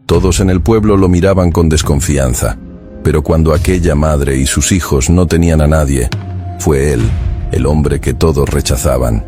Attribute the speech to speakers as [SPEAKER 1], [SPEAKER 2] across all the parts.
[SPEAKER 1] Todos en el pueblo lo miraban con desconfianza, pero cuando aquella madre y sus hijos no tenían a nadie, fue él, el hombre que todos rechazaban,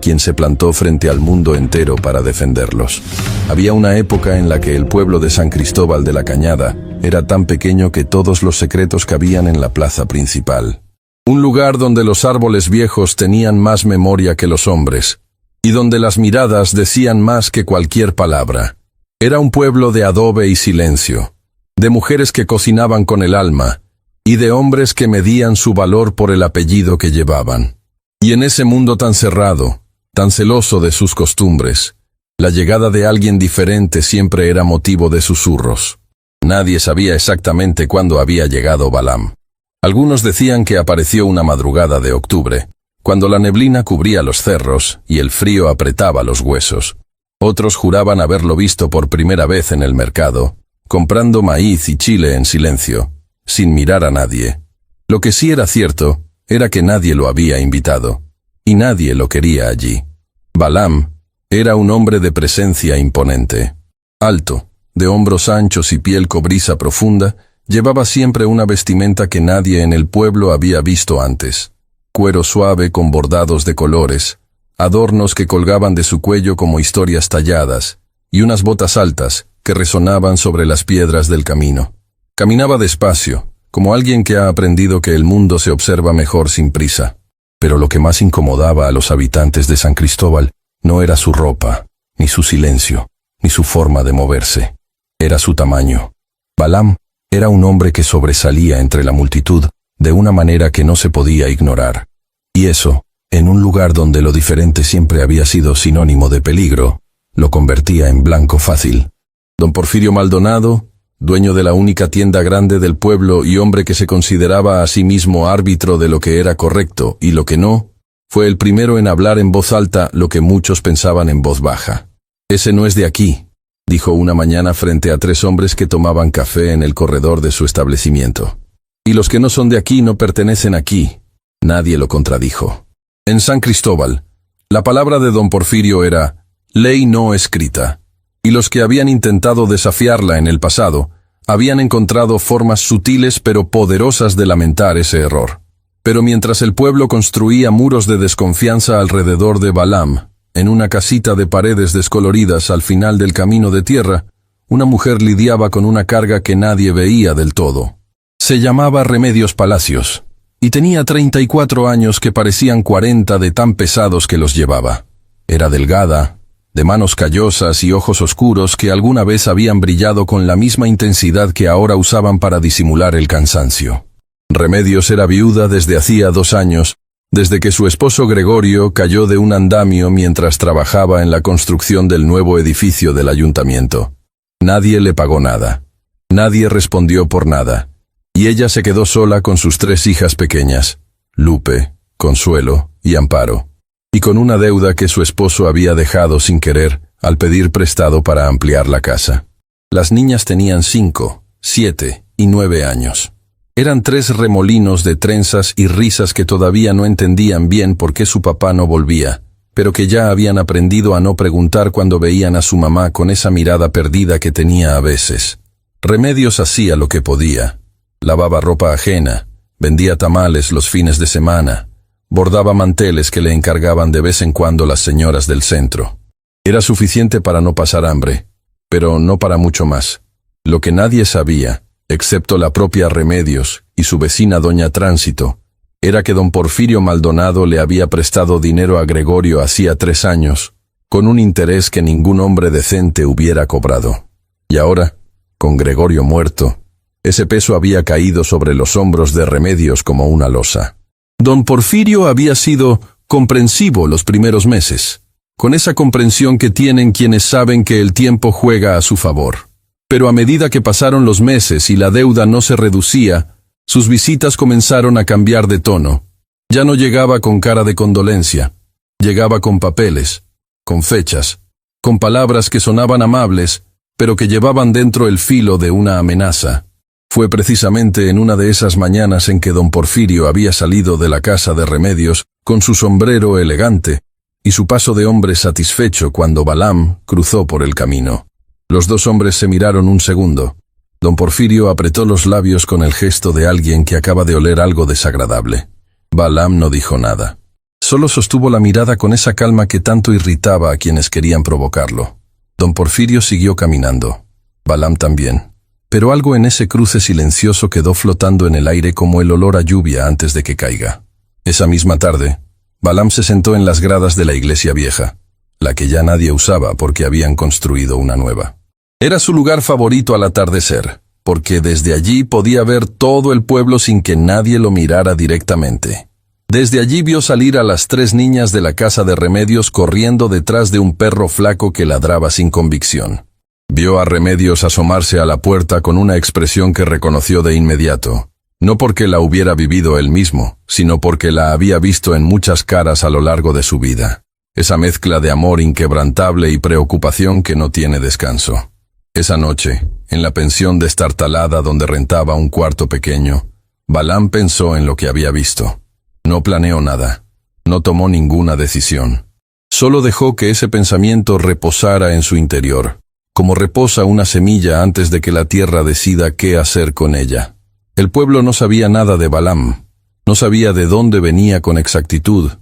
[SPEAKER 1] quien se plantó frente al mundo entero para defenderlos. Había una época en la que el pueblo de San Cristóbal de la Cañada era tan pequeño que todos los secretos cabían en la plaza principal. Un lugar donde los árboles viejos tenían más memoria que los hombres, y donde las miradas decían más que cualquier palabra. Era un pueblo de adobe y silencio, de mujeres que cocinaban con el alma, y de hombres que medían su valor por el apellido que llevaban. Y en ese mundo tan cerrado, tan celoso de sus costumbres, la llegada de alguien diferente siempre era motivo de susurros. Nadie sabía exactamente cuándo había llegado Balaam. Algunos decían que apareció una madrugada de octubre, cuando la neblina cubría los cerros y el frío apretaba los huesos. Otros juraban haberlo visto por primera vez en el mercado, comprando maíz y chile en silencio, sin mirar a nadie. Lo que sí era cierto, era que nadie lo había invitado, y nadie lo quería allí. Balaam era un hombre de presencia imponente. Alto, de hombros anchos y piel cobriza profunda, llevaba siempre una vestimenta que nadie en el pueblo había visto antes. Cuero suave con bordados de colores, adornos que colgaban de su cuello como historias talladas, y unas botas altas que resonaban sobre las piedras del camino. Caminaba despacio, como alguien que ha aprendido que el mundo se observa mejor sin prisa. Pero lo que más incomodaba a los habitantes de San Cristóbal no era su ropa, ni su silencio, ni su forma de moverse. Era su tamaño. Balaam era un hombre que sobresalía entre la multitud de una manera que no se podía ignorar. Y eso, en un lugar donde lo diferente siempre había sido sinónimo de peligro, lo convertía en blanco fácil. Don Porfirio Maldonado, dueño de la única tienda grande del pueblo y hombre que se consideraba a sí mismo árbitro de lo que era correcto y lo que no, fue el primero en hablar en voz alta lo que muchos pensaban en voz baja. «Ese no es de aquí», dijo una mañana frente a 3 hombres que tomaban café en el corredor de su establecimiento. «Y los que no son de aquí no pertenecen aquí». Nadie lo contradijo. En San Cristóbal, la palabra de don Porfirio era ley no escrita, y los que habían intentado desafiarla en el pasado habían encontrado formas sutiles pero poderosas de lamentar ese error. Pero mientras el pueblo construía muros de desconfianza alrededor de Balaam, en una casita de paredes descoloridas al final del camino de tierra, una mujer lidiaba con una carga que nadie veía del todo. Se llamaba Remedios Palacios, y tenía 34 años que parecían 40 de tan pesados que los llevaba. Era delgada, de manos callosas y ojos oscuros que alguna vez habían brillado con la misma intensidad que ahora usaban para disimular el cansancio. Remedios era viuda desde hacía 2 años, desde que su esposo Gregorio cayó de un andamio mientras trabajaba en la construcción del nuevo edificio del ayuntamiento. Nadie le pagó nada. Nadie respondió por nada. Y ella se quedó sola con sus 3 hijas pequeñas, Lupe, Consuelo y Amparo, y con una deuda que su esposo había dejado sin querer al pedir prestado para ampliar la casa. Las niñas tenían 5, 7 y 9 años. Eran 3 remolinos de trenzas y risas que todavía no entendían bien por qué su papá no volvía, pero que ya habían aprendido a no preguntar cuando veían a su mamá con esa mirada perdida que tenía a veces. Remedios hacía lo que podía. Lavaba ropa ajena, vendía tamales los fines de semana, bordaba manteles que le encargaban de vez en cuando las señoras del centro. Era suficiente para no pasar hambre, pero no para mucho más. Lo que nadie sabía, excepto la propia Remedios y su vecina doña Tránsito, era que don Porfirio Maldonado le había prestado dinero a Gregorio hacía 3 años, con un interés que ningún hombre decente hubiera cobrado. Y ahora, con Gregorio muerto, ese peso había caído sobre los hombros de Remedios como una losa. Don Porfirio había sido comprensivo los primeros meses, con esa comprensión que tienen quienes saben que el tiempo juega a su favor. Pero a medida que pasaron los meses y la deuda no se reducía, sus visitas comenzaron a cambiar de tono. Ya no llegaba con cara de condolencia, llegaba con papeles, con fechas, con palabras que sonaban amables, pero que llevaban dentro el filo de una amenaza. Fue precisamente en una de esas mañanas en que don Porfirio había salido de la casa de Remedios con su sombrero elegante y su paso de hombre satisfecho cuando Balaam cruzó por el camino. Los dos hombres se miraron un segundo. Don Porfirio apretó los labios con el gesto de alguien que acaba de oler algo desagradable. Balaam no dijo nada. Solo sostuvo la mirada con esa calma que tanto irritaba a quienes querían provocarlo. Don Porfirio siguió caminando. Balaam también. Pero algo en ese cruce silencioso quedó flotando en el aire como el olor a lluvia antes de que caiga. Esa misma tarde, Balaam se sentó en las gradas de la iglesia vieja, la que ya nadie usaba porque habían construido una nueva. Era su lugar favorito al atardecer, porque desde allí podía ver todo el pueblo sin que nadie lo mirara directamente. Desde allí vio salir a las 3 niñas de la casa de Remedios corriendo detrás de un perro flaco que ladraba sin convicción. Vio a Remedios asomarse a la puerta con una expresión que reconoció de inmediato, no porque la hubiera vivido él mismo, sino porque la había visto en muchas caras a lo largo de su vida. Esa mezcla de amor inquebrantable y preocupación que no tiene descanso. Esa noche, en la pensión destartalada donde rentaba un cuarto pequeño, Balaam pensó en lo que había visto. No planeó nada. No tomó ninguna decisión. Solo dejó que ese pensamiento reposara en su interior, como reposa una semilla antes de que la tierra decida qué hacer con ella. El pueblo no sabía nada de Balaam. No sabía de dónde venía con exactitud,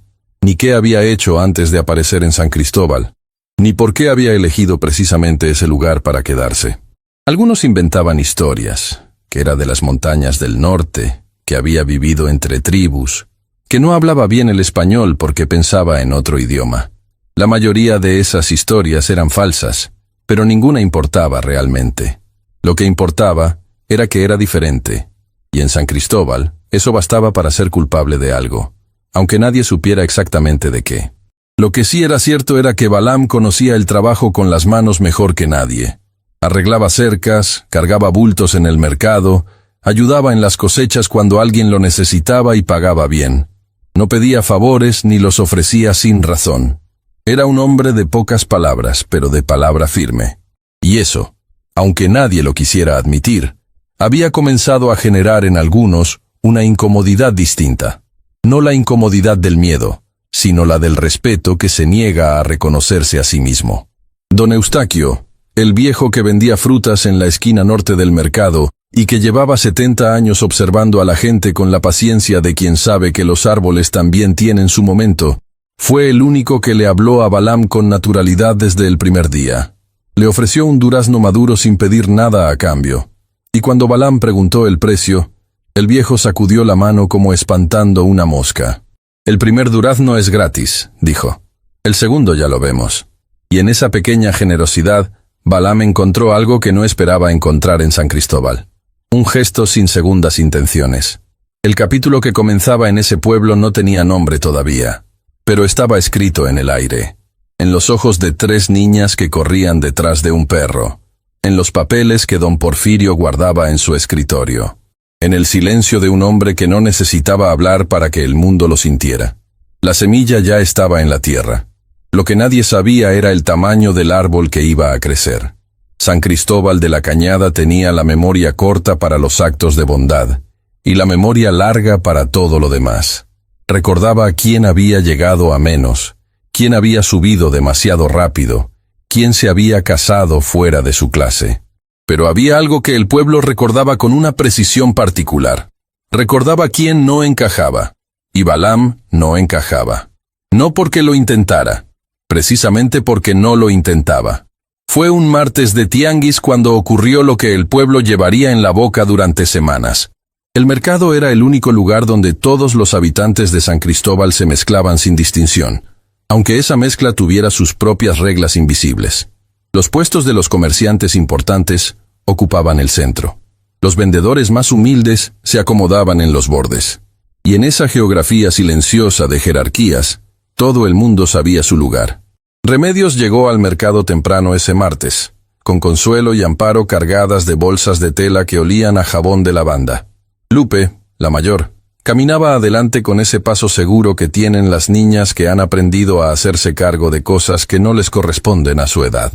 [SPEAKER 1] ni qué había hecho antes de aparecer en San Cristóbal, ni por qué había elegido precisamente ese lugar para quedarse. Algunos inventaban historias, que era de las montañas del norte, que había vivido entre tribus, que no hablaba bien el español porque pensaba en otro idioma. La mayoría de esas historias eran falsas, pero ninguna importaba realmente. Lo que importaba era que era diferente, y en San Cristóbal eso bastaba para ser culpable de algo, aunque nadie supiera exactamente de qué. Lo que sí era cierto era que Balaam conocía el trabajo con las manos mejor que nadie. Arreglaba cercas, cargaba bultos en el mercado, ayudaba en las cosechas cuando alguien lo necesitaba y pagaba bien. No pedía favores ni los ofrecía sin razón. Era un hombre de pocas palabras, pero de palabra firme. Y eso, aunque nadie lo quisiera admitir, había comenzado a generar en algunos una incomodidad distinta. No la incomodidad del miedo, sino la del respeto que se niega a reconocerse a sí mismo. Don Eustaquio, el viejo que vendía frutas en la esquina norte del mercado y que llevaba 70 años observando a la gente con la paciencia de quien sabe que los árboles también tienen su momento, fue el único que le habló a Balaam con naturalidad desde el primer día. Le ofreció un durazno maduro sin pedir nada a cambio, y cuando Balaam preguntó el precio, el viejo sacudió la mano como espantando una mosca. «El primer durazno es gratis», dijo. «El segundo ya lo vemos». Y en esa pequeña generosidad, Balaam encontró algo que no esperaba encontrar en San Cristóbal. Un gesto sin segundas intenciones. El capítulo que comenzaba en ese pueblo no tenía nombre todavía, pero estaba escrito en el aire, en los ojos de 3 niñas que corrían detrás de un perro, en los papeles que don Porfirio guardaba en su escritorio, en el silencio de un hombre que no necesitaba hablar para que el mundo lo sintiera. La semilla ya estaba en la tierra. Lo que nadie sabía era el tamaño del árbol que iba a crecer. San Cristóbal de la Cañada tenía la memoria corta para los actos de bondad, y la memoria larga para todo lo demás. Recordaba quién había llegado a menos, quién había subido demasiado rápido, quién se había casado fuera de su clase. Pero había algo que el pueblo recordaba con una precisión particular. Recordaba quién no encajaba, y Balaam no encajaba. No porque lo intentara, precisamente porque no lo intentaba. Fue un martes de tianguis cuando ocurrió lo que el pueblo llevaría en la boca durante semanas. El mercado era el único lugar donde todos los habitantes de San Cristóbal se mezclaban sin distinción, aunque esa mezcla tuviera sus propias reglas invisibles. Los puestos de los comerciantes importantes ocupaban el centro. Los vendedores más humildes se acomodaban en los bordes. Y en esa geografía silenciosa de jerarquías, todo el mundo sabía su lugar. Remedios llegó al mercado temprano ese martes, con Consuelo y Amparo cargadas de bolsas de tela que olían a jabón de lavanda. Lupe, la mayor, caminaba adelante con ese paso seguro que tienen las niñas que han aprendido a hacerse cargo de cosas que no les corresponden a su edad.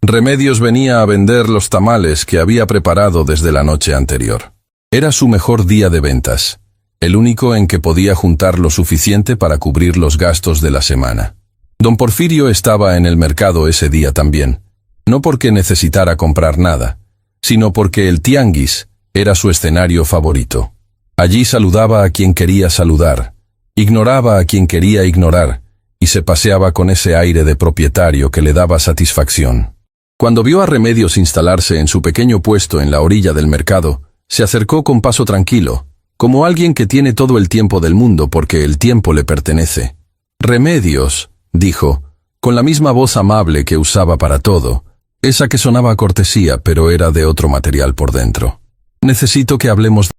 [SPEAKER 1] Remedios venía a vender los tamales que había preparado desde la noche anterior. Era su mejor día de ventas, el único en que podía juntar lo suficiente para cubrir los gastos de la semana. Don Porfirio estaba en el mercado ese día también, No porque necesitara comprar nada, sino porque el tianguis era su escenario favorito. Allí saludaba a quien quería saludar, ignoraba a quien quería ignorar, y se paseaba con ese aire de propietario que le daba satisfacción. Cuando vio a Remedios instalarse en su pequeño puesto en la orilla del mercado, se acercó con paso tranquilo, como alguien que tiene todo el tiempo del mundo porque el tiempo le pertenece. «Remedios», dijo, con la misma voz amable que usaba para todo, esa que sonaba a cortesía pero era de otro material por dentro. «Necesito que hablemos